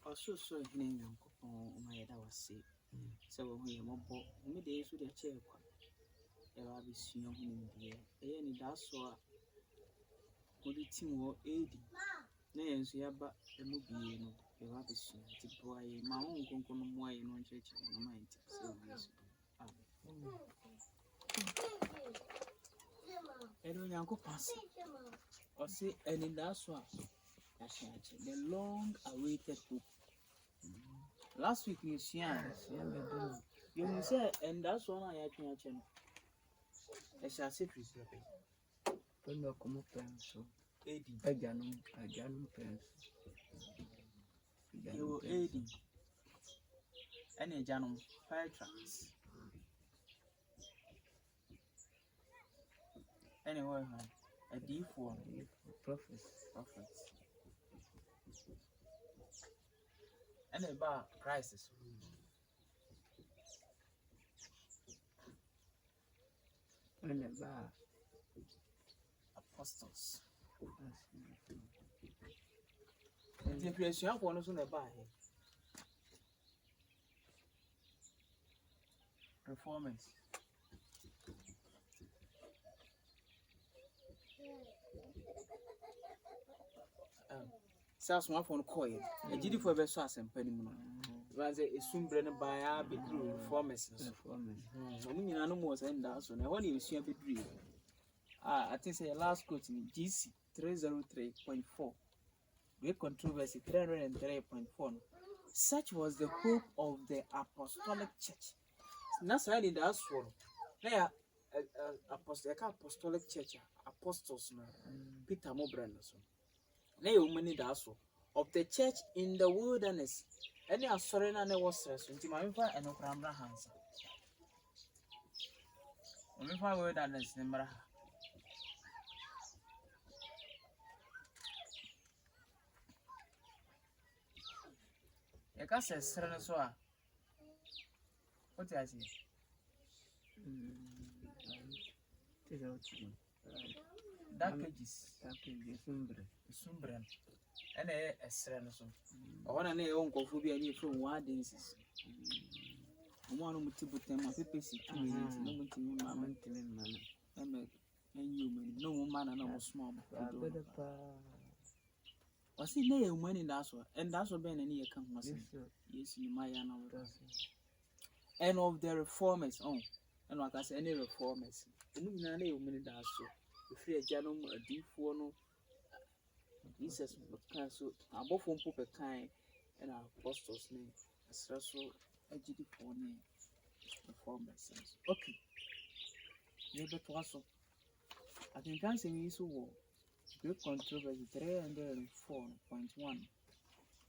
Also, so him, my dad was sick. So when you mobile, me days with a chair. I will see you in the air. And that's why the team will aid. Names ya ba emubi no e wa besu ti boy ma won konkono mo aye no church na ma nti se yesu eno nyanko pass o say eni that's why the long awaited hope. Last week you see you say and that's one I tell you e sha say preserve when you come up and so aid ajanum pens you aid any janum fire trucks anyway a D4 prophets and about prices and about apostles. The impression for no soon about here. Reformers. Sales one phone call it. A GD for best source and penny moon. Rather, a soon brenna by our big reformers. I no more than that, so now when you see a big dream. I think say last quote in GC 303.4. Great controversy 303.4. Such was the hope of the apostolic church. That's why that's one. There, apostolic church, apostles, Peter Mobranson. Nay, many that's of the church in the wilderness. Any assorena ne was stress into my infant and Okramra Hansa. Only for wilderness, Nemra. A castle, Serenasoa. What I say? Dackages, Sumbran, and a Serenaso. I want to know Uncle Phobia from Wardens. One of the Tibutem, a papacy, 2 minutes, no one to me, mamma, and you, no man, and no small. Was it near money that's what, and that's what Ben and ye come was yes, in my and of the reformers on, and like I said, any reformers. The new minute that's so. The free janum a D4 no. Jesus cancel above one pope kind and our apostles' name. As also a GD4 name. Reformers. Okay. You better also. I think I say we so war. Great controversy 304.1.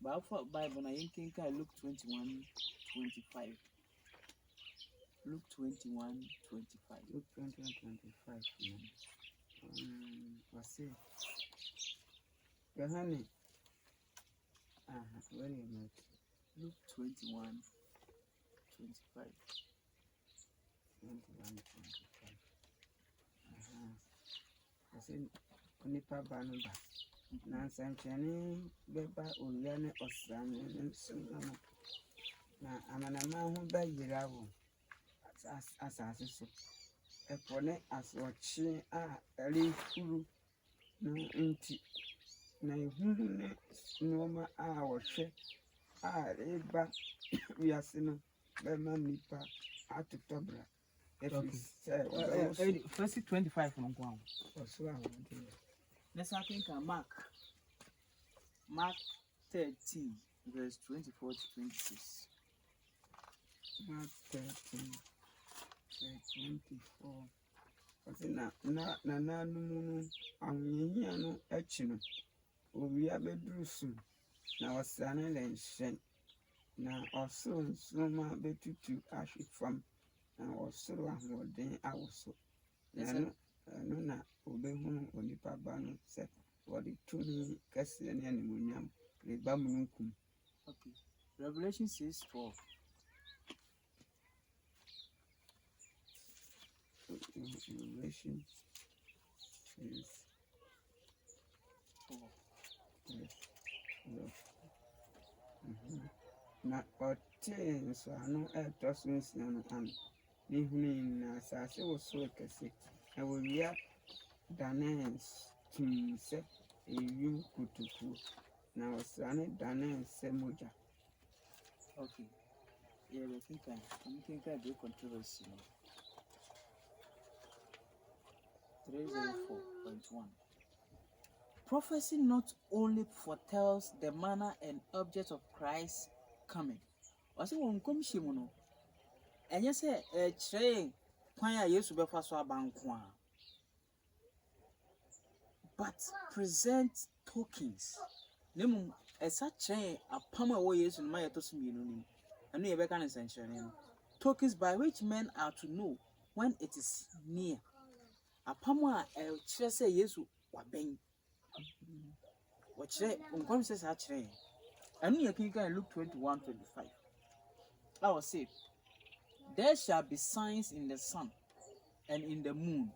But for Bible, I think I Luke 21:25. Luke 21:25. Luke 21:25. What's it? Yohane. Where you met? Luke 21:25. 21:25. What's it? Nipa Banuba. Nansanchani beba uyane osame nsumama na amanama ho ba yirawo asase so epone asochi a eri furu no nti na ihunu ne noma a wohwe a reba wiase no bema nipa atotobra First 25 no go on. Oso a wonde. Let's think Mark 13 verse 24 to 26. Mark 13 verse 24. Na nanumu ahụhịa no echi no owia beduru su na osane lenshen na osoro nsoma betutu ahwe fam na osoro ahoden awoso na no na obehunu onipa ba no se wodi tumi kase ne animonyam reba mununkum. Okay. Revelation 6:12. Revelation Yes. Yes. Na ɔtee nsɔano a ɛtɔ so nsia no ano ne hunu na asase wosow kɛse na wɔwia danee tum sɛ ewim kutukuo na ɔsrane danee sɛ mogya. Okay. Yeah, I think I do controversy. 304.1. Prophecy not only foretells the manner and object of Christ's coming. Wasi won kom hye no. Enye se kyerɛ kwan a Yesu bɛfa so abanko a. But present tokens. Nemu esa kyerɛ apam a wo Yesu no ma yɛtɔ so mienu ni. Ɛno yɛ bɛka ne nsɛnkyerɛnne no. Tokens by which men are to know when it is near. Apam a kyerɛ sɛ Yesu wabɛn. Wɔkyerɛ nkɔm sɛ saa kyerɛ. Ɛno yɛ kinkan Luke 21:25. I will say, there shall be signs in the sun and in the moon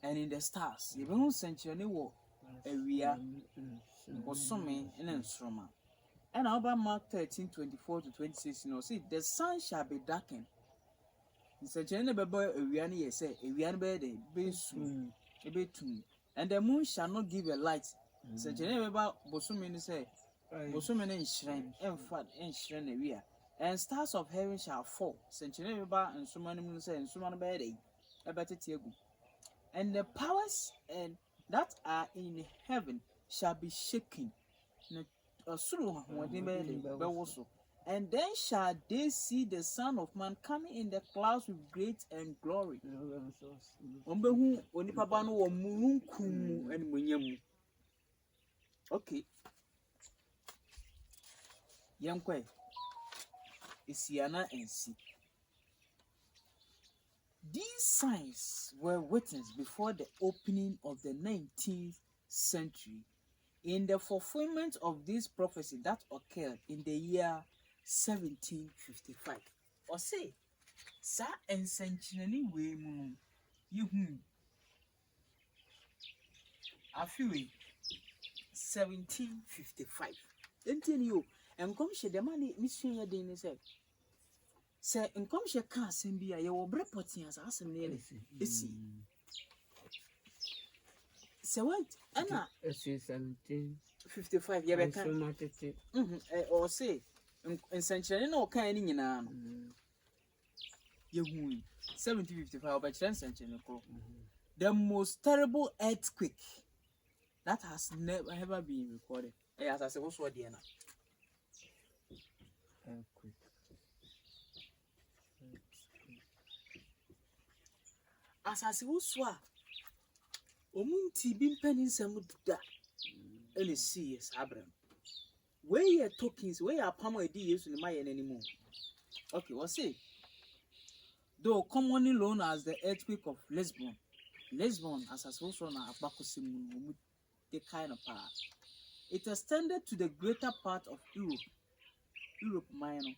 and in the stars. You know, nsɛnkyerɛnne wɔ awia, bosome ne nsoroma. And about Mark 13:24-26, you know, see, the sun shall be darkened. Nsɛnkyerɛnne bɛbɔ awia ne yɛ sɛ awia no bɛyɛ de bɛsu, ɛbɛtum. And the moon shall not give a light. Nsɛnkyerɛnne bɛba bosome ne sɛ bosome ne nhyerɛn, ɛmfa nhyerɛn awia. And stars of heaven shall fall. Nsɛnkyerɛnne bɛba nsoma no mu sɛ nsoma no bɛyɛ de ɛbɛtete agu. And the powers and that are in heaven shall be shaken. And then shall they see the Son of Man coming in the clouds with great and glory. Okay. Yankwe. Isiana and see. These signs were witnessed before the opening of the 19th century in the fulfillment of this prophecy that occurred in the year 1755. Or say, sa ensenchini we mu yuhu. Afiwe 1755. Enti you enkom hye de mani mission ya den say. Say enkom hye ka asem bia ye wo bre potia sa asem ne ele esi. Say what? Anna 1755 ye be kan. Or say ensenchene na o kan ni nyina no. Ye hu 1755 oba kire ensenchene ko. The most terrible earthquake that has never ever been recorded. As I say, what's what the earthquake? As I say, what's what? Omunti bimpeni samuda. Ele see yes, Abraham. Where you tokens, where you palm ID use in my anymore. Okay, what's it? Though commonly known as the earthquake of Lisbon. Lisbon, as I also know, Abakusimu, the kind of power. It extended to the greater part of Europe. Europe minor.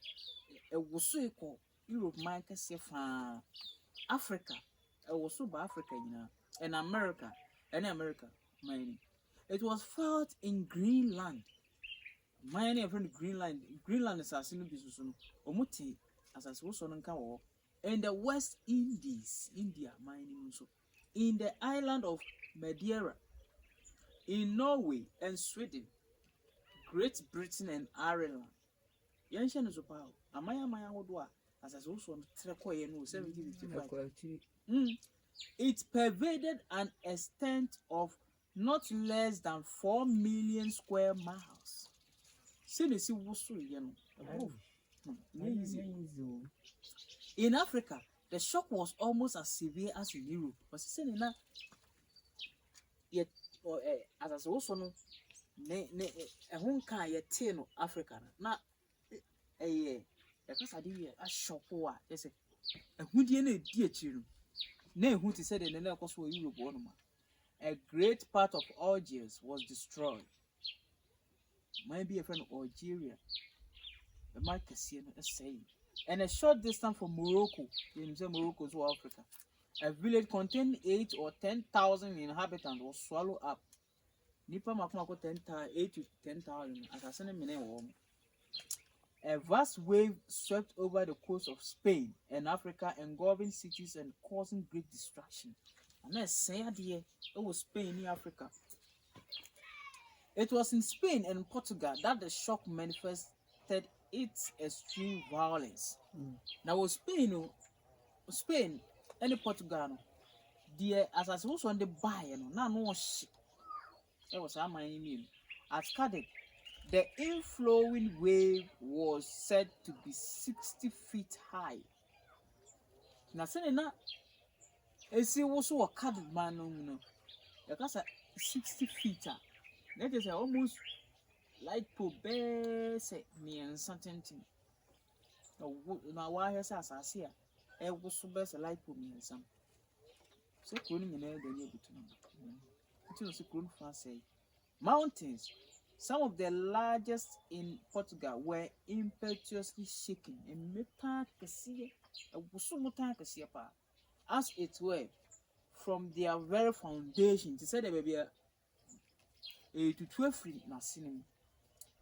A was called Europe minor, Africa. A was so by Africa, and America, mining. It was felt in Greenland. Mining from Greenland. Greenland is as in Omuti, as I also know, in the West Indies, India mining also. In the island of Madeira, in Norway and Sweden, Great Britain and Ireland. Yanshan is about Amaya Wadwa, as I also Trekoy and 1755. It pervaded an extent of not less than 4 million square miles. In Africa, the shock was almost as severe as in Europe. But yet, as I also know, a home car yet no Africa. Now, a shock war. Yes, a hoodian dear children. Nay, who said in the Lacos were Europe. A great part of Algiers was destroyed. Might be a friend of Algeria. The Marcasian is saying. And a short distance from Morocco, in Morocco to Africa, a village containing 8,000 or 10,000 inhabitants was swallowed up. nipa makoma 10,000 8 to 10,000 asase ne mene wo. A vast wave swept over the coast of Spain and Africa, engulfing cities and causing great destruction. And I say it was Spain in Africa. It was in Spain and Portugal that the shock manifested its extreme violence. Now Spain and Portugal, the as I was on the buy, now no shit. It was our name. At Cardiff, the inflowing wave was said to be 60 feet high. Now, saying that, it's also a Cardiff man, no, that's 60 feet. That is almost like to bear me and something. Now, why has I see it was so best like for me and some. So, couldn't you know the new between us? Couldn't fancy mountains. Some of the largest in Portugal were impetuously shaken and as it were from their very foundation. To say there may be a to 12 feet,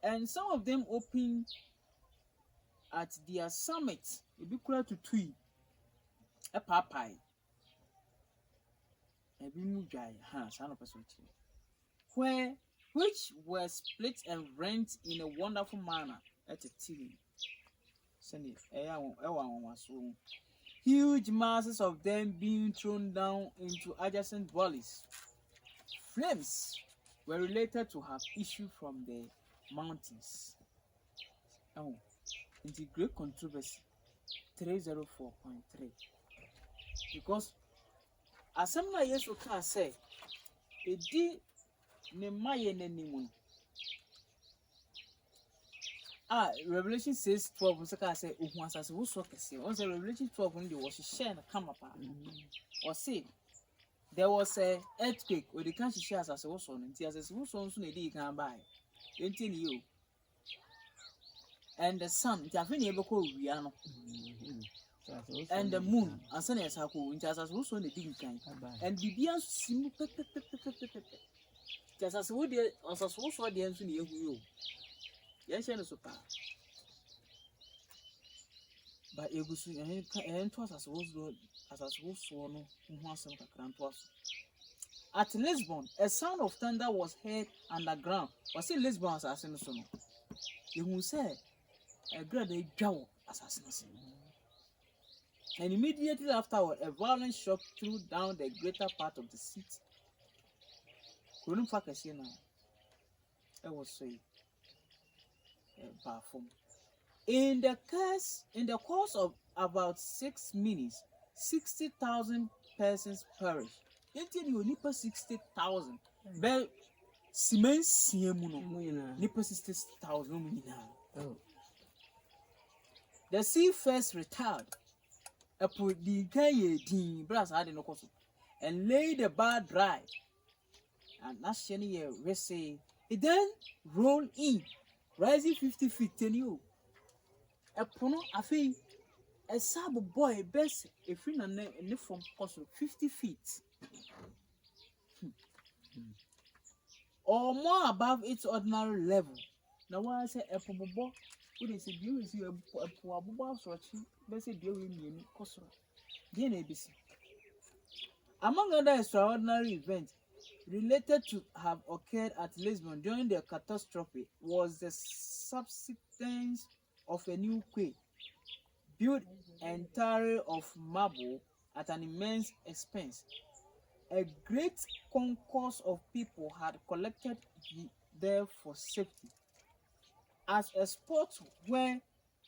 and some of them opened at their summit, a bit closer to 3, a papai, a bimujai, son of a which were split and rent in a wonderful manner at a TV. Huge masses of them being thrown down into adjacent valleys. Flames were related to have issued from the mountains. Into great controversy 304.3. Because as some years ago say, it did Revelation 6:12 say Revelation 12 when they was share come up or say there was a earthquake where the country shares as was on as a soon they can buy you and the sun and the moon and sun as was on the ding kind and Bibian sim just as would also saw the answer you. Yes, and so far. But it was and twas as was so no once at Lisbon, a sound of thunder was heard underground. Was it Lisbon assassination? You will say a great jowl assassination. And immediately afterward, a violent shock threw down the greater part of the city. Couldn't focus now. I was saying, perform. In the course of about 6 minutes, 60,000 persons perished. Until you nipa 60,000. But Simen Siemuno, nipa 60,000. The sea first retired. I put the Gaye brass had in the and laid the bar dry. And that's year we say it then roll in, rising 50 feet. Tell you a pono afi a sub boy best a free and from cost 50 feet or more above its ordinary level. Now, why I say a pobo, what is it? You see a poor boss or best deal with me, Cosra. ABC. Among other extraordinary events related to have occurred at Lisbon during the catastrophe was the subsidence of a new quay built entirely of marble at an immense expense. A great concourse of people had collected there for safety as a spot where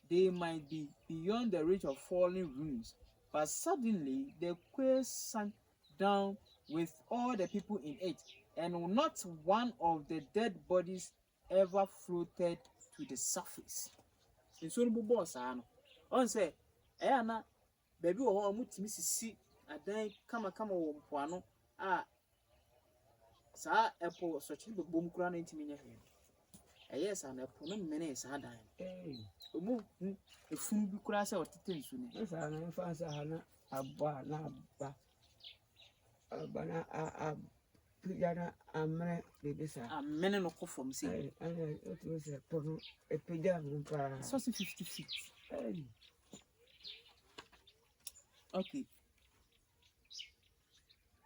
they might be beyond the reach of falling ruins. But suddenly the quay sank down with all the people in it, and not one of the dead bodies ever floated to the surface. In so many boss, on say, Ayana, baby, or Mutimi see a day come poano. Sa apple such a boom crown into me. Yes, and a poem menace had I. Move a fool be crass or titans soon. Yes, I know fancy a bar, bana Pijana amene baby sa. Amene no kɔ fam sei. Ana otu se pono epija mpa. So 50 feet. Okay.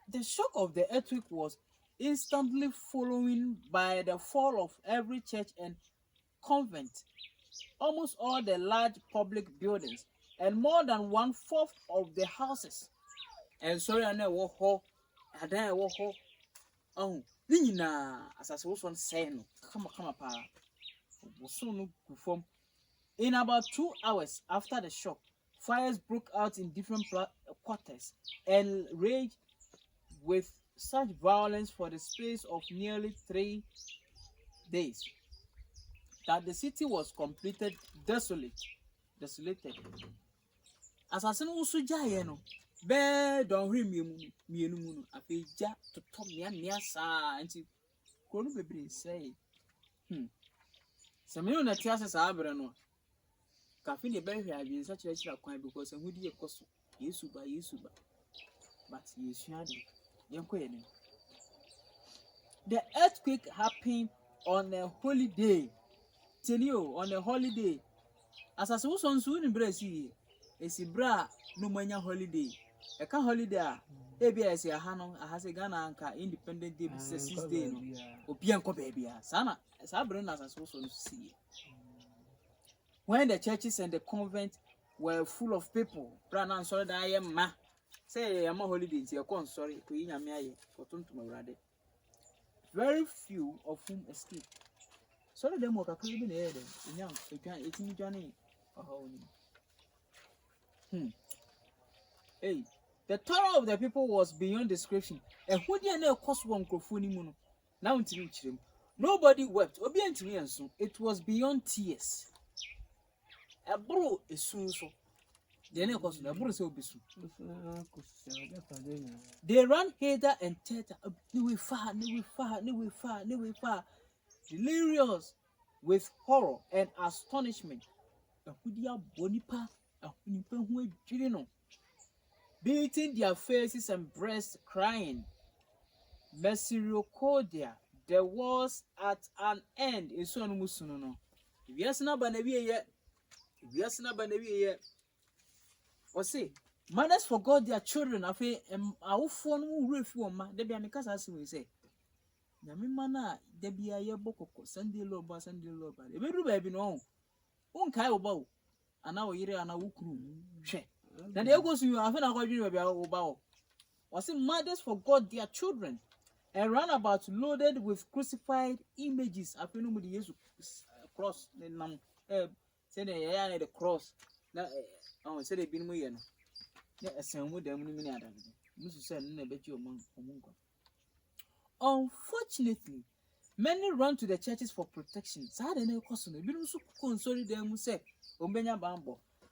The shock of the earthquake was instantly following by the fall of every church and convent, almost all the large public buildings, and more than 1/4 of the houses. And sorry, I know what ho, I don't know ho. Oh, Nina, as I was on saying, come pa. Soon perform. In about 2 hours after the shock, fires broke out in different quarters and raged with such violence for the space of nearly 3 days that the city was completely desolated. Assassin also jaya no be don hwe mienu mu no afeja toto mia saa anti konu bebre say samenu na tiase saa abre no kafe ne be hwe abi nsa kire kwan because ahudi e koso yesu ba but yesu ade yenko ye ne. The earthquake happened on a holiday. Tell you, on a holiday. As I was on soon in esi bra no manya holiday. A can holiday. Ebi I say a Hanon, a has a Ghana anka Independent Day, 6 day. Opianco baby. Sana, as I bring as I was on see. When the churches and the convent were full of people, Brana sorry that I am ma. Say I'm a holiday, you're sorry to Yamia for Tuntum. Very few of whom escaped. Sorry, them work a clean in air. Young, you can't eat me, Johnny. Hey, the terror of the people was beyond description. And who did not cost one crofuni mono? Now to reach him. Nobody wept. Obedient to me and soon. It was beyond tears. A bro is soon so. The name was the bro so be soon. They ran hither and thither. No far. Delirious with horror and astonishment. Beating their faces and breasts, crying, Misericordia, there was at an end in Son Musuno. If you ask not yet, or say, mothers forgot their children. I feel our phone will reform. They be because as we say. Yamimana, there be a year book Sunday Loba. The baby baby no. One kai obow. And now year and a wukru. Then there goes you have an origin of your bow. Was it mothers forgot their children and ran about loaded with crucified images? I feel nobody used cross the say the cross. Oh, say they been me. Yeah, a son with them. Mrs. Sen, never bet you among. Unfortunately, many run to the churches for protection.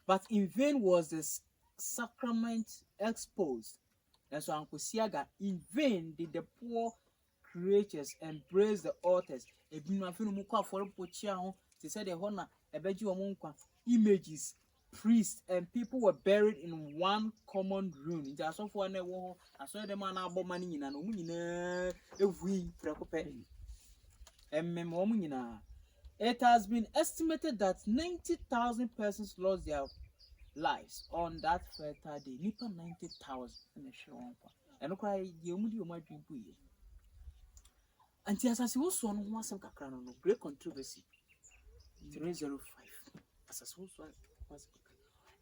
But in vain was the sacrament exposed. And so Uncle Siaga, in vain did the poor creatures embrace the altars. Images, priests, and people were buried in one common room. It has been estimated that 90,000 persons lost their lives on that fatal day. Nipa 90,000. And okay, you might be good. And as I was on some great controversy. 305. As I was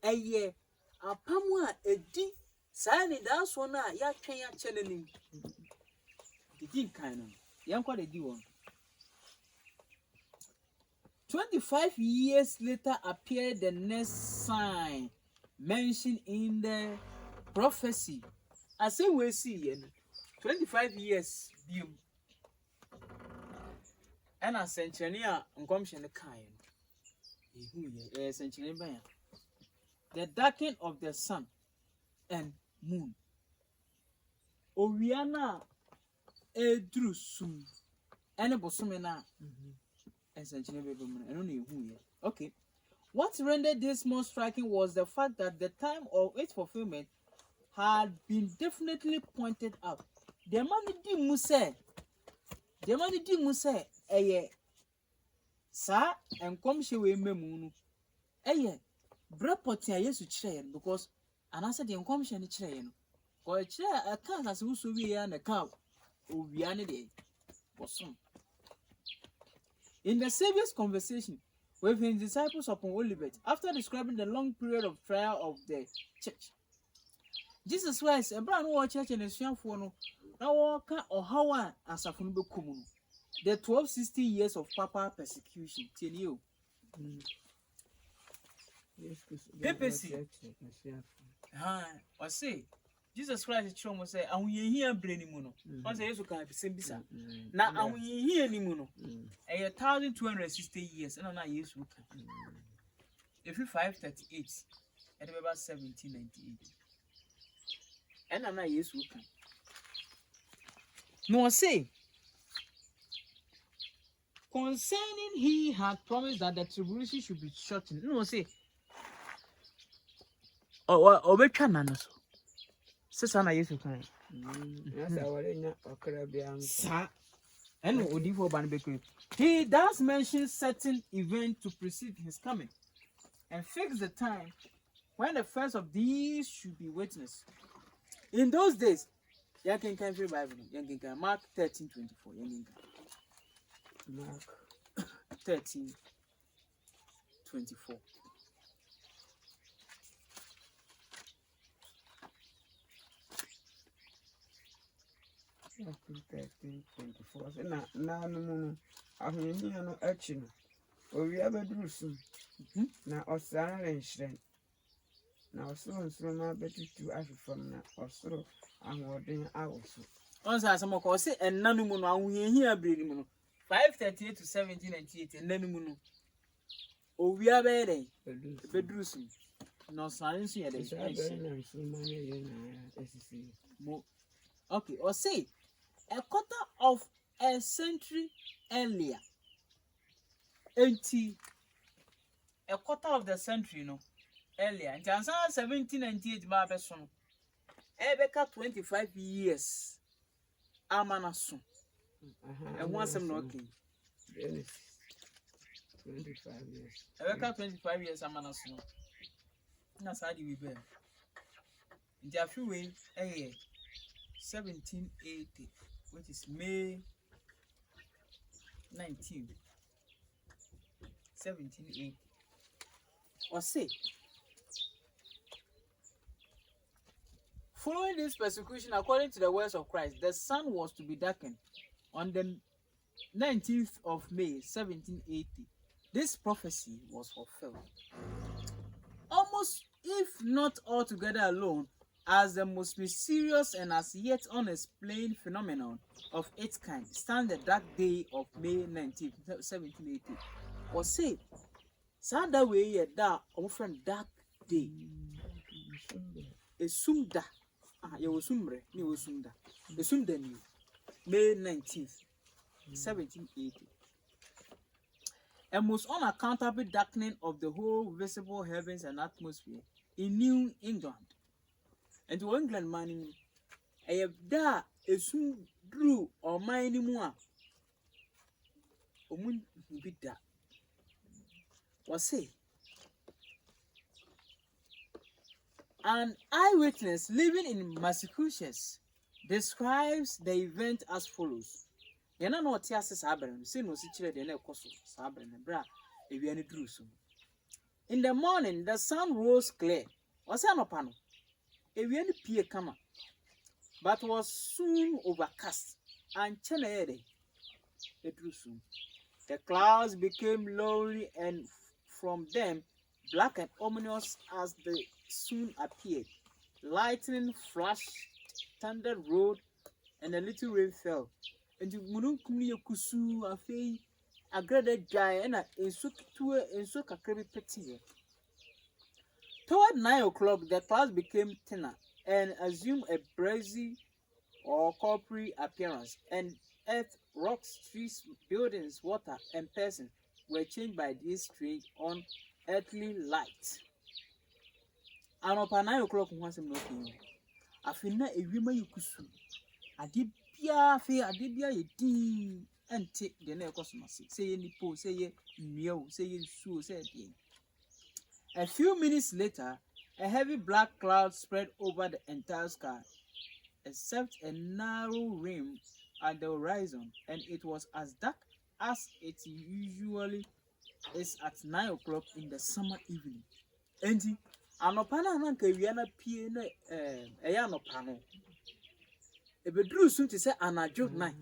a year, a pamwa, a D, signing that's one. Ya can't channeling. The D kind of young quite a D one. 25 years later appeared the next sign mentioned in the prophecy. I say we see 25 years view. And a century uncommission the kind. The darkening of the sun and moon. Oriana Edrusum. And a bosumena. Okay. What rendered this more striking was the fact that the time of its fulfillment had been definitely pointed out. the man di mu say eye sa enkomhye we mamu no eye brepot a Yesu kire no because anasa the enkomhye no kire no ko kire aka asase wuso wi ya na ka owia ne de bosom. In the Savior's conversation with his disciples upon Olivet, after describing the long period of trial of the church, Jesus Christ, a brand new church and a strong for no, now walk or how as a funny common. The 1260 years of Papa persecution, tell you. PPC. Or say, Jesus Christ is strong, say, and we hear brainy mono. Once I used to come to same bisa. Now, and we hear any mono. 1,260 years, and I use look. If you 538, and about 1798. And I use look. No, say, concerning he had promised that the tribulation should be shortened. No, say, oh, we can answer. Sasa Yesu kan. Sa. Eno odifo ban bekwe. He does mention certain events to precede his coming and fix the time when the first of these should be witnessed. In those days, Yankin Country Bible, Yankin Mark 13:24, Yankin Mark 13:24. Matthew 13:24. Na no ahụhụ no echi no. Owia beduru sum. Na osara renhire. Na osoro nsoro ma betutu afifam na osoro ahoɔden awoso. Onsa asemo ko se enna no mu no ahụhụ abiri mu no 538 to 1798 enna no mu no. Owia bedere beduru sum. Na osara nso ye de. Okay, or say a quarter of a century earlier. A quarter of the century, earlier. In 1798, Barbeson. Ebeka 25 years. Amanasun. And once I'm not okay. 25 years. Ebeka 25 years, Amanasun. That's how we bear. In the few way, 1780, which is May 19, 1780. Or say, following this persecution, according to the words of Christ, the sun was to be darkened on the 19th of May, 1780. This prophecy was fulfilled. Almost, if not altogether alone, as the most mysterious and as yet unexplained phenomenon of its kind, stands the dark day of May 19, 1780. Or say, stand that way, that often dark day. A sumda, you will sumbre, you will sumda. A sumda, May 19th, 1780. A most unaccountable darkening of the whole visible heavens and atmosphere in New England. And to England man, I have da a soon drew or mine more. Omun be that. Was say an eyewitness living in Massachusetts describes the event as follows. Yana no tiase sabren, say no sichire de na ekoso sabren bra e wi ani drew so. In the morning, the sun rose clear. Was an opano. A really pie kama, but was soon overcast and chenere. It grew soon. The clouds became lowly, and from them black and ominous as they soon appeared. Lightning flashed, thunder roared, and a little rain fell. And the Munukumi Kusu Afe agraded giant and so kakrebi petty. Toward 9 o'clock, the clouds became thinner and assumed a brazy or coppery appearance, and earth, rocks, trees, buildings, water, and persons were changed by this strange unearthly light. And upon 9 o'clock, once I'm looking, I feel not a woman you could sue. ade bia fe ade bia ye din ente de na ekosomase say ye nipo say ye mmia say ye nsuo say de. A few minutes later, a heavy black cloud spread over the entire sky, except a narrow rim at the horizon, and it was as dark as it usually is at 9 o'clock in the summer evening. Enti, anopa na nanka wia na pie na eya anopa no. Ebeduru sun te say anajo 9.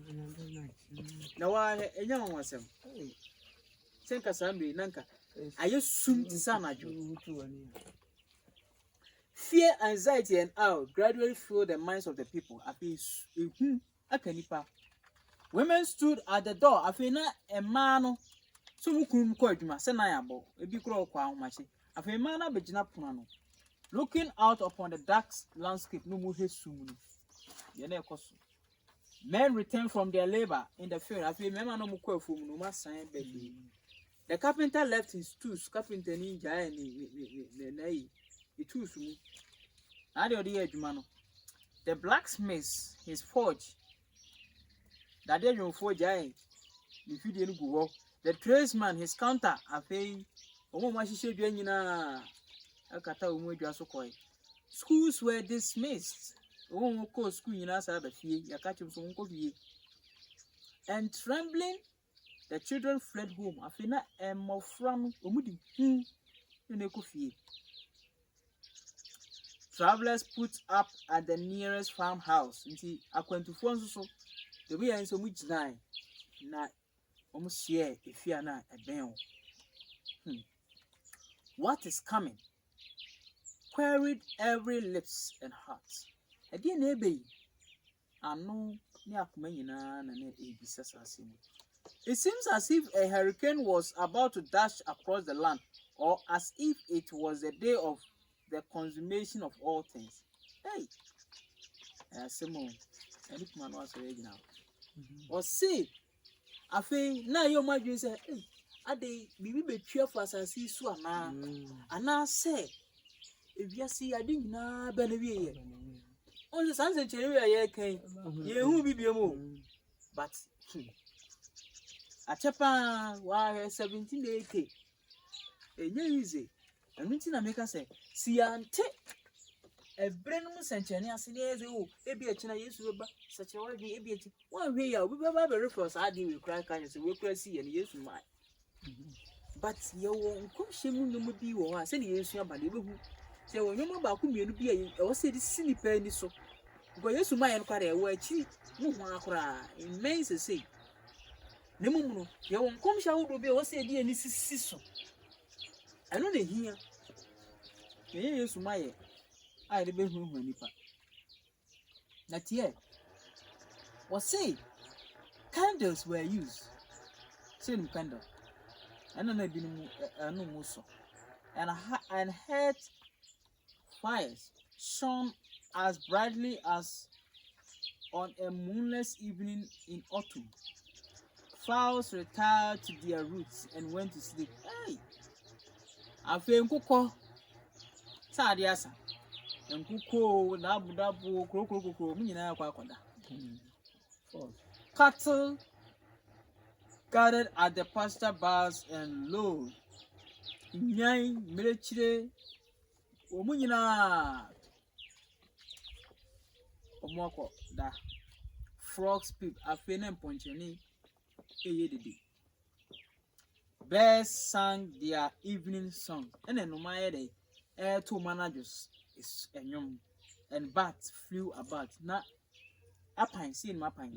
Na wa enya wanwasem. Senka sambe nanka aye sun te say anajo. Fear, anxiety, and awe gradually filled the minds of the people. Women stood at the door. Afina a man so mukum koiduma senayabo. Ebi kro kwa umachi. Afimana bejina punano. Looking out upon the dark landscape, no muhe sumunu. Yene kosu. Men returned from their labor in the field. Afimema no mukwe fumunu ma sign baby. The carpenter left his tools. Carpenter ninja ni tools mu. The blacksmith, his forge. That day you forge the tradesman, his counter, schools were dismissed. And trembling, the children fled home. Travelers put up at the nearest farmhouse. Nti akwantufoɔ nso so the way nso mu gyina na wɔn share efia na ɛbɛn o. What is coming? Queried every lips and heart. Ɛdeɛ na ebe yi ano ne akoma nyinaa na ebisa sase mu. It seems as if a hurricane was about to dash across the land, or as if it was the day of the consummation of all things. Hey, Simon, any man was ready now. Or say, I feel now your mother say, hey, are they be cheerful as I see so now? And I say, if you see, I didn't know Benavia. On the sunset, you came, you will be more. But a chapa, why 1780? Easy. And meeting a maker say, see, ante a brenum century as in years old, maybe a china use such a word be a 1 way out. We have a reference. I deal with cry kindness, we can see and use my. But you won't come shame no be or I said, yes, your body. So when you about whom you be a was said, silly penny so. Go yes to my inquiry, where cheap, no one cry, in May say. No, you won't come shall be or say, dear, this is so. I know they hear. Yes, my I debate whom when you not yet. What say? Candles were used. Same candle. And then I been no more so. And heard fires shone as brightly as on a moonless evening in autumn. Fowls retired to their roots and went to sleep. Hey! Afei nkukɔ saade asa nkukɔ na abudabu krokro mu nyinaa akɔda. Cattle gathered at the pasture bars and lo nyan mmerechire omu nyinaa omu akɔda. Frogs peep afei na mponcheni eyedede. Birds sang their evening song. And then no matter the 2 managers is a young and bats flew about. Na apine seen my pine.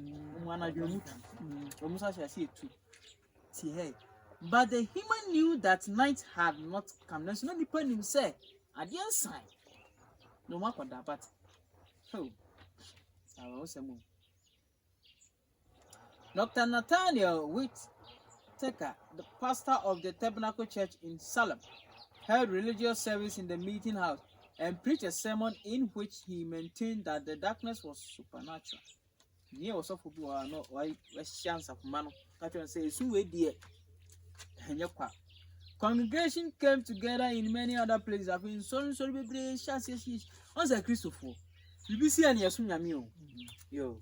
Manager almost I see it too. See hey. But the human knew that night had not come. There's no depending say I didn't sign. No matter that, but oh I was a move. Dr. Nathaniel Whitaker, the pastor of the Tabernacle Church in Salem, held religious service in the meeting house and preached a sermon in which he maintained that the darkness was supernatural. Near was of people are not why chance of man. I can say, so we dear. Congregation came together in many other places. I've been sorry, chances. Once a Christopher, you be see any Yasumio. Yo,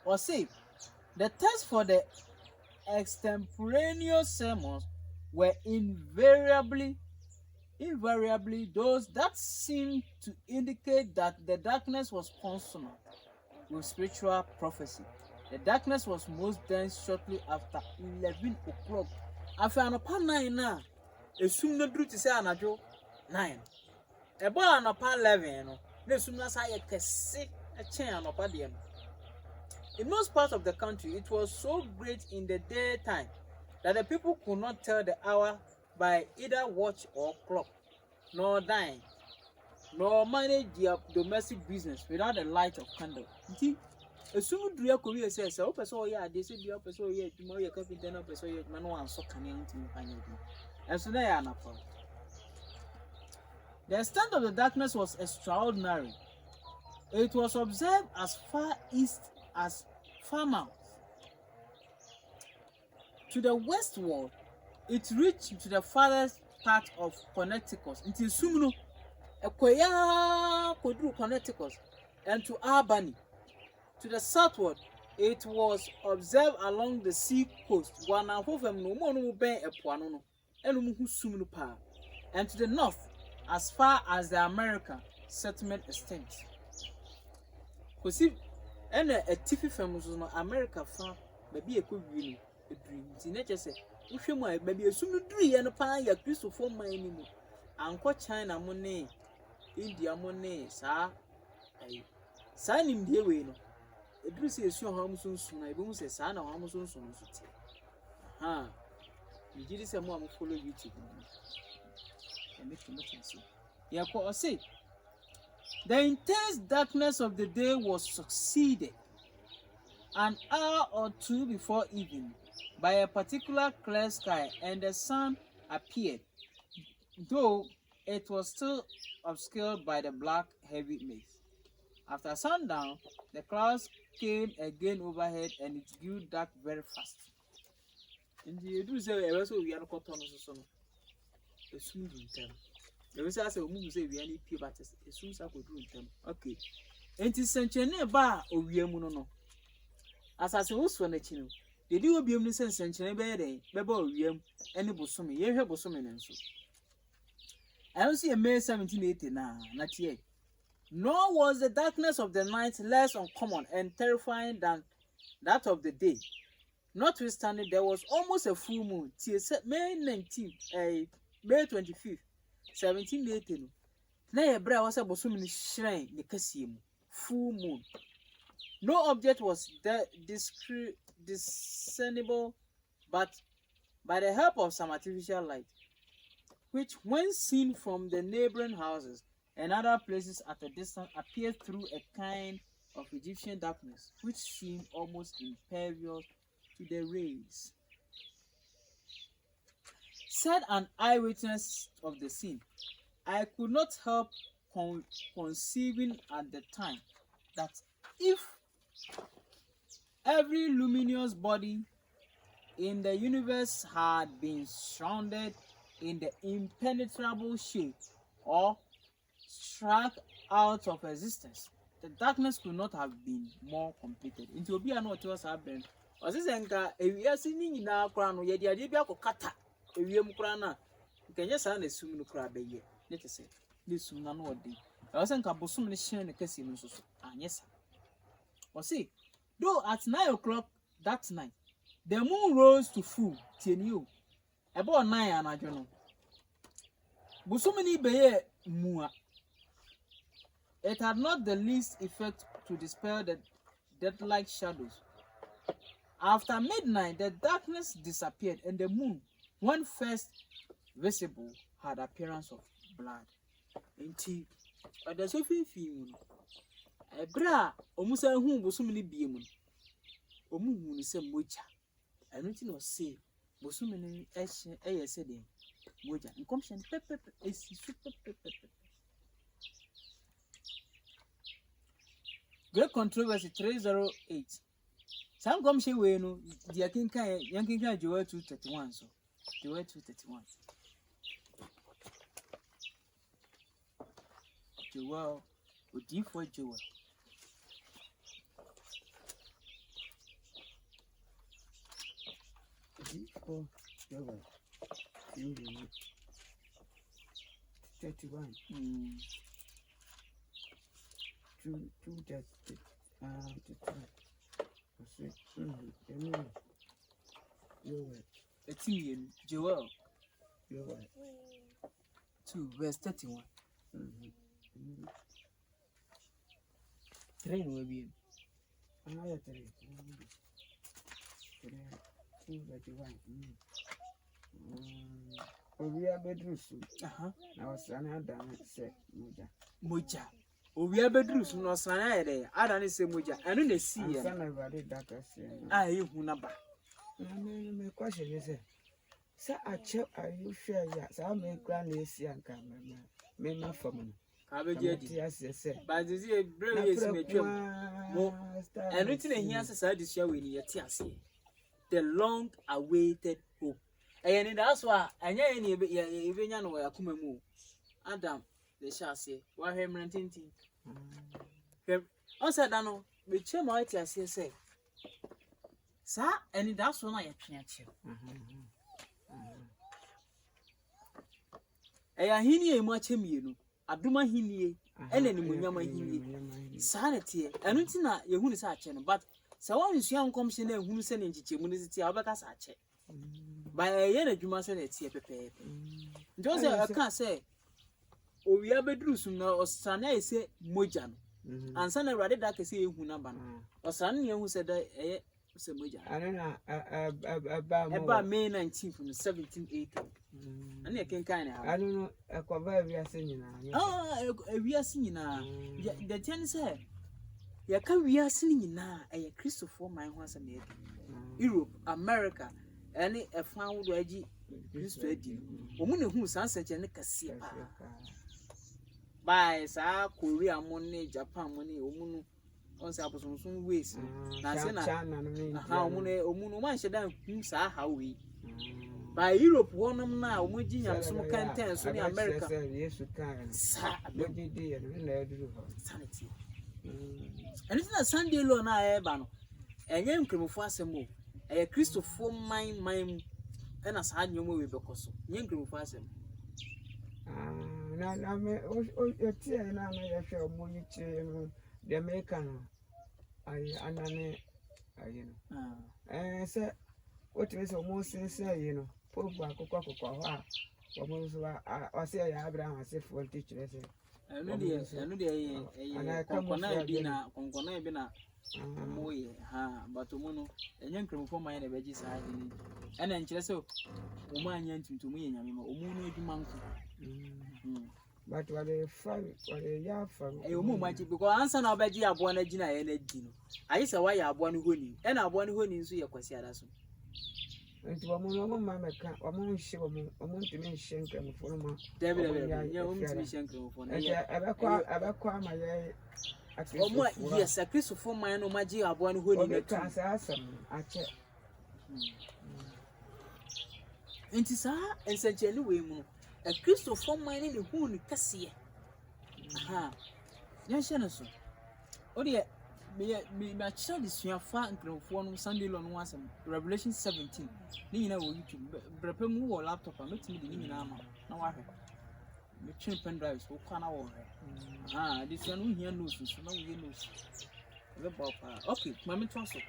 Or say, the text for the extemporaneous sermons were invariably those that seemed to indicate that the darkness was consonant with spiritual prophecy. The darkness was most dense shortly after 11 o'clock. After anọpa 9 na esum no duru ti say anajo 9. Ebo anọpa 11 no na esum na sa ye kese echen anọpa de no. In most parts of the country, it was so great in the daytime that the people could not tell the hour by either watch or clock, nor dine, nor manage their domestic business without the light of candle. Esum dua ko wi say o person o ya ade say bia o person o ya adwuma o ya carpenter na o person o ya adwuma no wan so kan yan tin kan yan. Enso na ya anapa. The extent of the darkness was extraordinary. It was observed as far east as Falmouth. To the westward, it reached to the farthest part of Connecticut. Until Sumno, Ekoya Kodru Connecticut, and to Albany. To the southward, it was observed along the sea coast. And to the north, as far as the American settlement extends. And a tiffy famous on America farm, maybe a good dream. The nature said, if you might, maybe a soon dream and a pie, a crystal for my anymore. Uncle China money, India money, sir. Sign him the way. A dress is your home soon. I won't say, son, or almost soon. Ha, you did some more follow YouTube and make you see. Yeah, or say. The intense darkness of the day was succeeded an hour or two before evening by a particular clear sky, and the sun appeared, though it was still obscured by the black heavy mist. After sundown, the clouds came again overhead, and it grew dark very fast. And the do say also we are not caught on the soon time. The reason I say we say we any pay but as soon as I could do them. Okay. Enti senchene ba owiemu no. As I say who's for nechi. The do obiemu ni senchene be dey be ba owiemu ene bosome. Ye hwe bosome nenso. I don't see a May 1780 na tie. Nor was the darkness of the night less uncommon and terrifying than that of the day. Notwithstanding, there was almost a full moon till May 19th, May 25th. 1780 na ye bra was abosom ni shrine ni kasie mu full moon. No object was discernible but by the help of some artificial light, which when seen from the neighboring houses and other places at a distance appeared through a kind of Egyptian darkness which seemed almost impervious to the rays. Said an eyewitness of the scene, I could not help conceiving at the time that if every luminous body in the universe had been shrouded in the impenetrable shade or struck out of existence, the darkness could not have been more completed. It will be an author's happened. Or this enka, if you are seeing in our crown, yet the idea of kata. Ewiem kura na nkanya saa na esum no kura beye ne te se ne sum na no odi e was nka bosom ne hyen ne kasi no so anyesa o see though at 9 o'clock that night the moon rose to full tieni o about 9 anadwo no bosom ni beye mua. It had not the least effect to dispel the death-like shadows. After midnight the darkness disappeared and the moon, when first visible, had appearance of blood. Enti, the Sophie film, a bra, omusa whom was so many beam. Omu is a mocha. I don't know, say, was so many as I said, mocha, and commission pepper is super pepper. Great controversy 308. Some commission way no, the Yakin Joel 231 so. Joel 231. Joel, with D for Joel. Michael Joel, 31. 2:30. Joel Joel. 2 verse 31. 3 no be. Another 3. 2:31. Obia bedru su. Na wasana dan se Moja. Obia bedru su no sana yede. Ada ne se moja. Anu na si ye. Sana bade daka se. Ehu na ba. Na me kwashe se. Sa ache ayu hwe ya. Sa me kra na esi anka me na fam no. Ka be je di. Se. Ba zizi e brave yes me twam. Mo. Anu ti na hia se sa de sua we ni yete ase. The long awaited hope. And that's why any even yan or Yakumu Adam, the chassis, why him renting. Also, Dano, which you might say, sir, and that's when I can't you. I hear much him, you know. Abduma Hini, and then Munyama Hini. Sanity, and it's not your who channel, but so one is young comes in who send in Chimunity Alberta Sache. By a year, you must say it's here, Pepe. Joseph, I can't say, oh, we are bedroom now, or Sana say Mojan. And Sana rather that I say who number, or Sunny who said, eh, Mojan. I don't know about May 19th from 1780. And I can kind of, I don't know, a cover we are singing now. Oh, we are singing now. The ten said, ya can we are singing now, a Christopher, my once a maid. Europe, America. Any a found ready, used to do. Woman who sunset and a sea. By South Korea money, Japan money, Omun on some ways. How many Omun should have how we by Europe, one of now, Mujin and some contents in America. Yes, you can. Sanity. And it's not Sunday alone, I have and young criminal for some more. A Christopher mine and as had you move because young group was him. Now, your tea and I may have shown money to the American. I and said, what is almost sincere, you know, poor Coca-Cola. I say, Abraham, I said, for teachers. I know the Concona bina. Moye, but Mono, a young criminal for my veggies and then Chesso, woman yanting to me and Omuno Manku. But what a fun, what a yard from a woman, because answer now veggie are one agina and a dino. I saw why I have one winning, and I one winning so your Quasiadas. And to a mamma, a moon show a moon to me shank for my David, your own shank for ever my yes, a Christopher mine or Magie are one who in the transaction. I check. And tis essentially women. A Christopher mine in the Hoon Cassia. Aha. Yes, Jenison. Oh, dear, me, my child is your fan from Sunday on once, Revelation 17. Nina will you Brepemu or laptop and make me the Nina. Now I heard. The chain pen drives will come out. This one here knows, so now we knows. Okay, Mammy Trossel.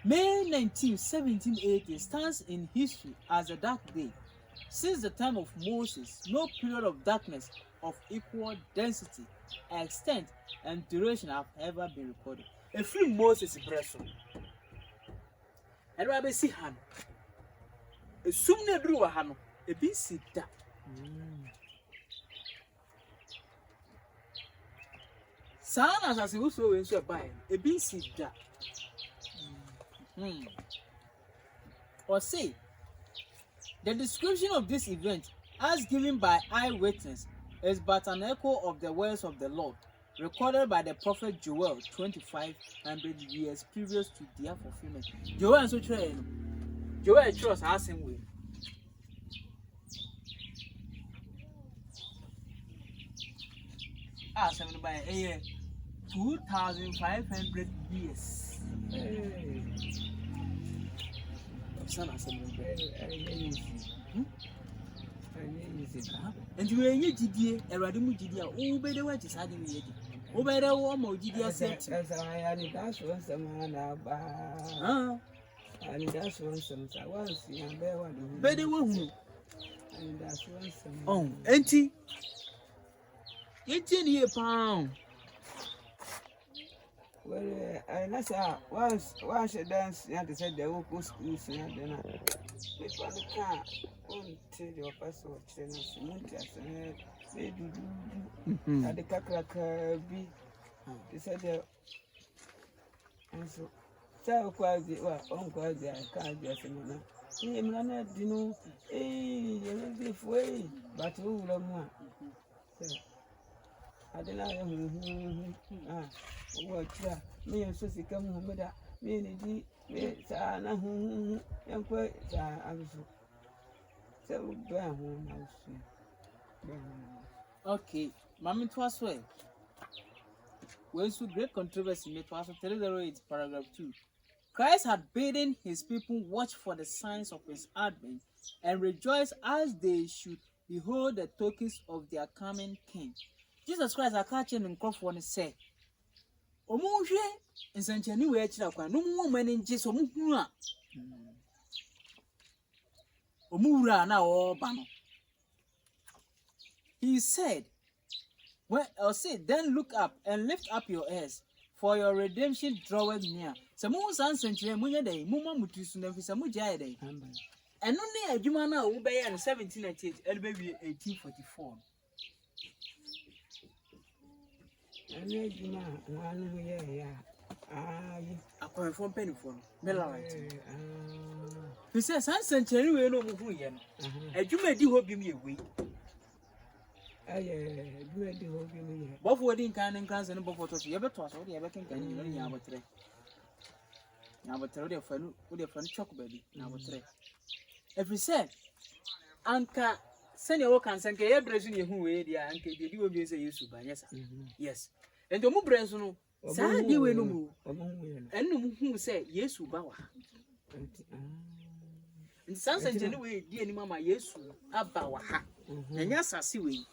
May 19, 1780 stands in history as a dark day. Since the time of Moses, no period of darkness of equal density, extent, and duration have ever been recorded. A few Moses breast. And Rabbi Sihan. A sumne drew a hano, a busy that. Sana as we saw in your buy a busy that. Or say, the description of this event, as given by eyewitness, is but an echo of the words of the Lord, recorded by the prophet Joel 2,500 years previous to their fulfillment. Joel and so train. Joel chose asking way. Seven by a year, 2,500 years. sana asɛm no and you are gidie Awurade mu gidie a wo bɛde wa ti saa de we yedi wo bɛde wo ma gidie asɛm as I am that's one some na and that's one some once you bear one bɛde wo hu and that's one some oh enti yeti ni e pa well I say once dance you said they will go school so then people can until your person channel munti asene be dudu ade kakraka bi they said they and so kwazi wa on kwazi aka aseme na ni emra na dinu ye foi but wo wura mu a adela ye wo tira me so sika Muhammad me ni di me sa na yankwa sa abuso so ba ho na so okay mami to aso e when so great controversy me to aso 308 paragraph 2 Christ had bidden his people watch for the signs of his advent and rejoice as they should behold the tokens of their coming king. Jesus Christ akache no nkofo ne say omunhwe nsanchani we akira kwa no mu mani nje so muhunu a omuwura na wo ba no. He said, then look up and lift up your ears, for your redemption draweth near. Samu san century munya day, mumma mutusu na fisa muja day. And only a jumana who be in 1798, elbaby 1844. And juma one yeah. I come from penny for Melite. He says, San century we no move yen. A juma di hope me away. Do the whole game. Both wedding kind and clans and both photos. You ever toss all the ever can you have a tray. Now, but tell your friend with your friend chocolate baby. Now, but tray. If we said, Anka, send your work and send a brazen who way the uncle did you abuse a use by yes, yes. And the Mubrazo, Sandy will no move. And who say yes, Ubawa. And Sansa anyway, dear Mamma, yes, Abawa. And yes, I see we.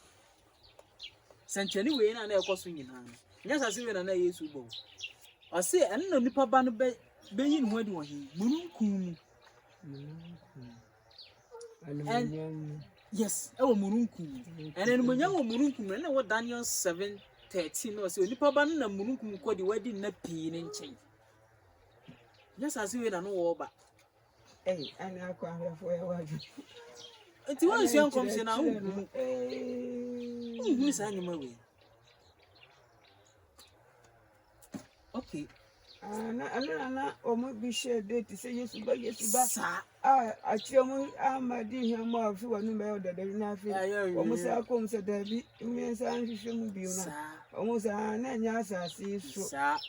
Sanchani way and I was swinging hand. Yes, I see when I use Ubo. I say, I know Nipa Ban being when he Mununkum. And yes, oh Mununkum. And then when young Mununkum, and what Daniel 7:13 or so, Nipa Ban and Mununkum called the wedding not peeing in chain. Yes, I see when I know about. Hey, and I come here for a while. It was young comes in our Miss Animal. Okay. Or might be shared date to say yes, but yes, I tell me, I'm dear him more of one number that there is nothing. Almost our comes said there be means I should be almost an answer. See,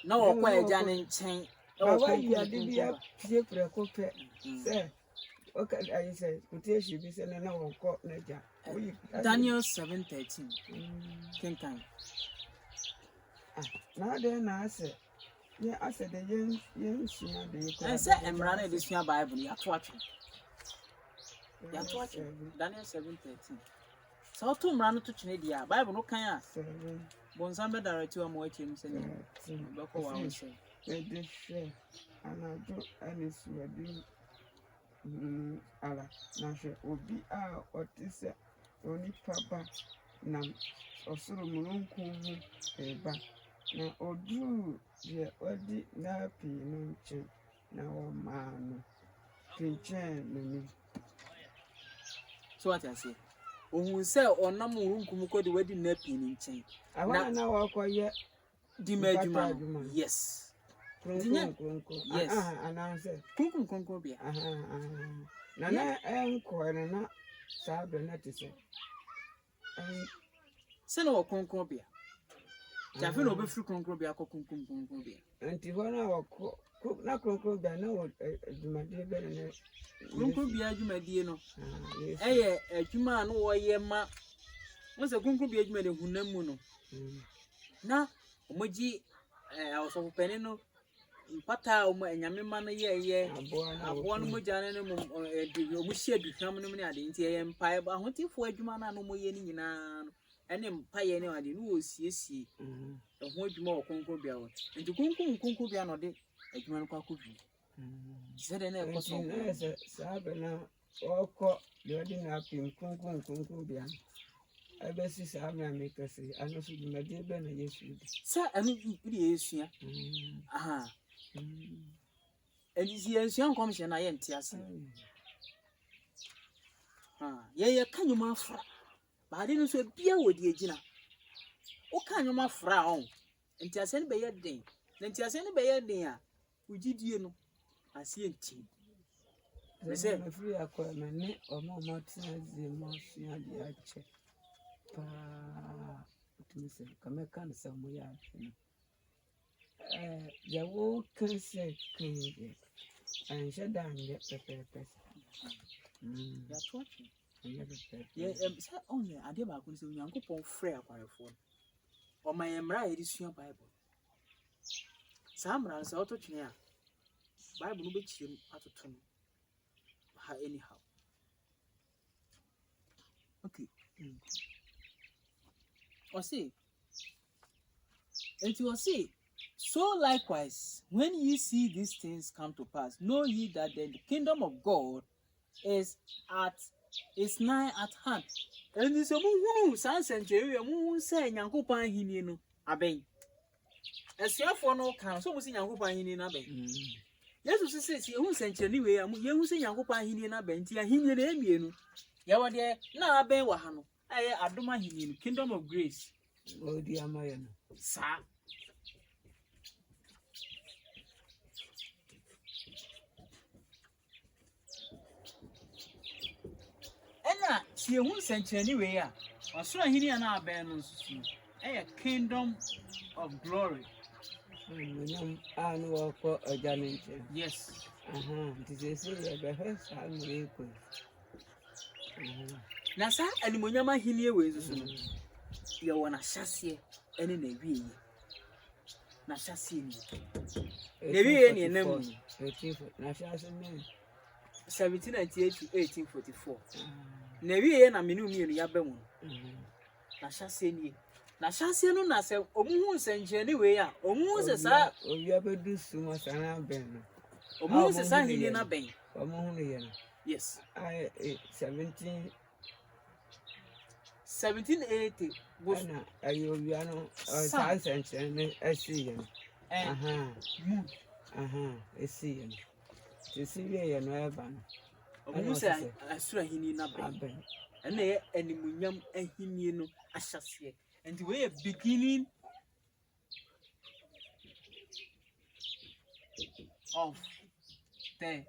no, quite Jan and Chain. Oh, why you are the dear for a copy, sir. Okay, I said, quotation be sent an hour court nature. Daniel 7:13. King time. Now then, I said, yeah, I said, the young, I said, I'm running this year Bible. You are watching. You are watching. Daniel 7:13. So, two run to Chinedia. Bible no can. Bonsamba director, I'm watching. Local one say, this share, and I do any sweating. Ala na obi a otise oni papa na osoro mulunku mu eba na odu je odi na pi no nche na o ma no pinchen no ni. So what I say ohun se onam mulunku mu ko de wadi na pi no nche na wa koye di majuma. Yes. Yes. Kunkum bia. Nana enko na sabe na tise. Se no kunkum bia. Jafe no be free kunkum bia ko kunkum bia. Anti hona wako na kunkum bia na wo adwumade be na kunkum bia adwumade no. Eye adwuma no wo ye ma. Mo se kunkum bia adwumade hunam mu no. Na omoji awosofo pene no mpata o enyame ma no ye aboa no mogya ne mo o mo hye aduhwam no ne ade nti ye mpae ahotifo adwuma na no mo ye ni nyina no ene mpae ne ade no wo siesie ho adwuma wo konko bia wo nti konko bia no de adwuma no kwa kobi zede na ekoso sabe na oko de odi na pim konko bia abesi sabe ameka se ano so di made be na yesu sa anu bi yesu aha eni si yesu an komse na ye ntiase ye kanyuma afra ba de no so bia wodi agina o kanyuma afra on ntiase ne be ye den na ntiase ne be ye den a ugidie no ase enti se me free akwa me ne omo matina ze mo sua de ache pa tumise kameka no samo ya ya wo kanse kinje and shadan ye pepe ya twachi ye sa onye ade ba ko se Nyankopon frɛ akwarefo o ma ye mra ye sua bible sa mra se oto twene a bible no be chiem atoto no ha anyhow okay o say so likewise when ye see these things come to pass, know ye that the kingdom of God is nigh at hand. And this mu century mu say Nyankopon ahini no aben. Esuafo no kan so mu say Nyankopon ahini no aben. Jesus say hu century we am ye hu say Nyankopon ahini no aben ti ahini na emienu. Ye wo de na aben wa ha no aye adom ahini no kingdom of grace. Odi amaye no. Sa ena si ehun senchani we a osoro ahini ya na aben no susu kingdom of glory Anu wako ajani. yes This is a better family. na sa animonyam ahini we susu no ye wona hyase ene na wiye na hyase ni na wiye ni enam 1798 to 1844 na wiye na menu mienu ya bemu na hyase ni na hyase no na se omuhu nsenje we a omuhu se sa oya bedu suma sana ben no omuhu se sa hini na ben omuhu ne ye no yes 1780 na ayo bia no sa sense ne asi ye esi ye no esi ye no eba no omuhu se asura hini na ben ena ye animunyam ahini no ahyase and we are beginning of the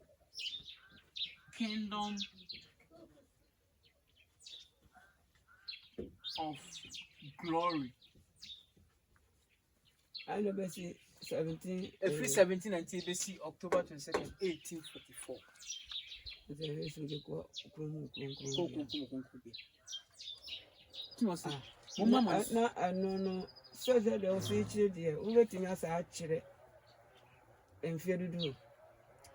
kingdom of glory. I never see 17 until they see October 22nd, 1844. Na no so that they also children we let me as a chire and fear to do.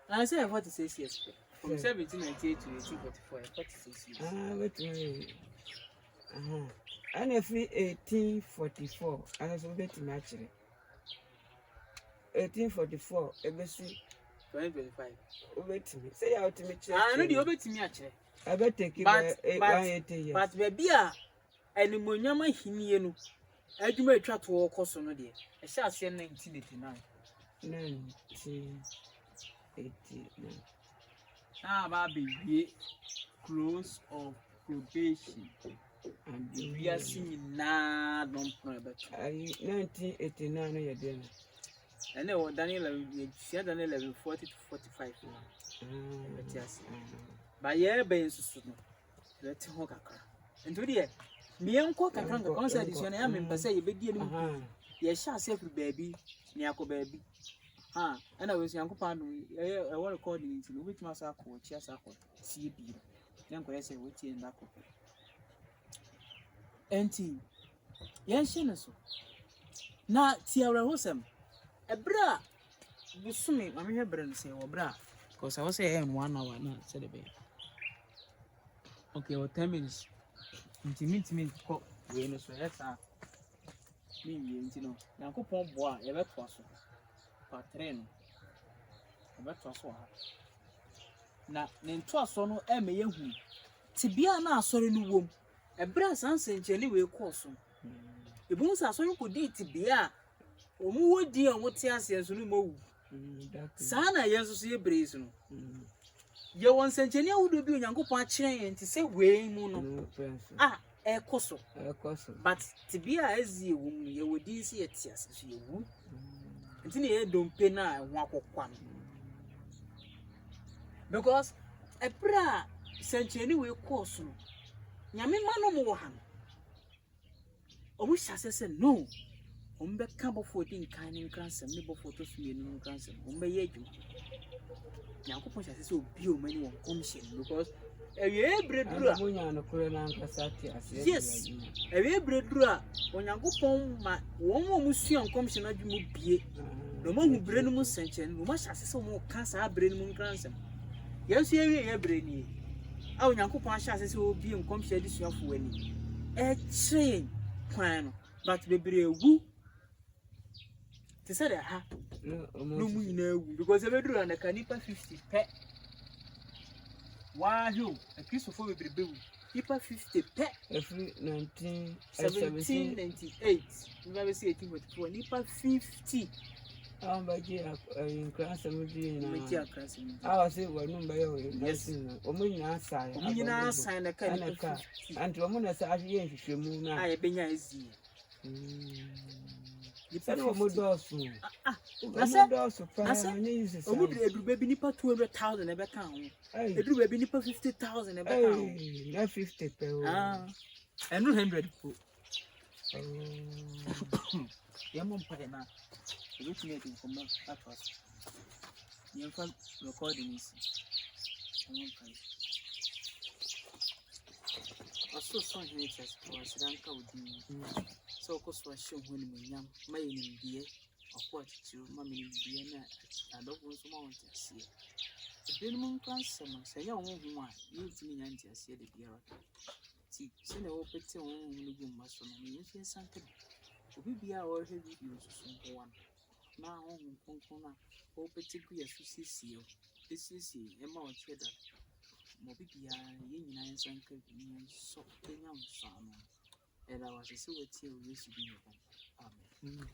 I say 46 years from 1798 to 1844. 46 years. Wait me. And every 1844, I was wait me actually. 1844, ABC 2025. Wait me. Say out to me. I know the over to me actually. I better take it by 180 years. But baby, animonyam ahini no adwuma etwa to wo koso no de e sha ase 1989 ba be close of probation and we are seeing na don't know about 1989 no ye dey no and then Daniel 11:40 to 45 yes ba ye be nsusu no let ho kakra ento de mienko kakra kakra say this one ya me pese ye be die no ye sha say fru baabi ni akọ baabi ana we Nyankopon no e wo recording nti no wetima sa akọ chi asa akọ sie bi nyanko ye say wetie ndakọ enti ye hye no so na ti awra hosem ebra busumi mame hwe brand say wo bra because I was say in 1 hour na say the be okay or 10 minutes intimate ko we no so yes ah me nti no Yankopon bo a ye beto aso pa train ye beto aso ha na ne nto aso no e me yehu tibia na asori no wom e bra sanse ncheli we ko so ebun sa asori ko di tibia omu wodi a wote ase enso no mawu saa na yenso so ye breeze no ye won sencheni awudo bi Onyankopon a kire yen ti se we mu no ekoso but tibia ezi ewum ye wodi se ye ti ase so ye wu nti ne ye dompe na ho akokwa no because ebra sencheni we course no nyame mano mo wo ha no omu hyase se no ombe ka bofo di nkan ni nkransem ne bofo to so yenu nkransem ombe ye adwu Yankopon hyase se obi o mani won commission because ewe bredura mo nya no kore na nkasa ti ase yes ewe bredura Onyankopon ma won mo musua commission adwu mo bie no mo hu bre no mu senchen no mo hyase se mo ka sa bre no mu nkransem yesu ye bre ni a Onyankopon hyase se obi commission adisuafo wani kire kwan no but bebre ewu they said ha no mu ina ewu because ebeduru na kanipa 50 pe wahyo a Christopher bebre bewu nipa 50 pe every 1798 we say 1844 nipa 50 baji nkransem di na meti akransem say wanu ba ye yes omunyina asai na kanipa anti omuna sa ahye hwehwemu na benya ezi Nipa modoso. Modoso pa nye use sa. Omu edru baby nipa 200,000 e be kan ho. Edru baby nipa 50,000 e be kan ho. Na 50 pe o. Enu 100 po. Yamo mpa na. Ebe tumi eti nkomba atwas. Yemfa recording isi. Yamo mpa. Aso so hene chest for siranka odi. So koswa show honi munyam maye nimdie akwa chichiru mama nimdie na adofo nso ma won tiasie ebe no nkansema senya won hu a yintimi nya ntiasie de biara ti se na wo pete won hu no gu maso no yin sanke obi bia wo hwe video susu nko wan na won konkon na wo pete gu yesu sisio esisi e ma o cheda mo bi bia yin nyina yin sanke yin so kenya nso ano and I was so with you, Amen.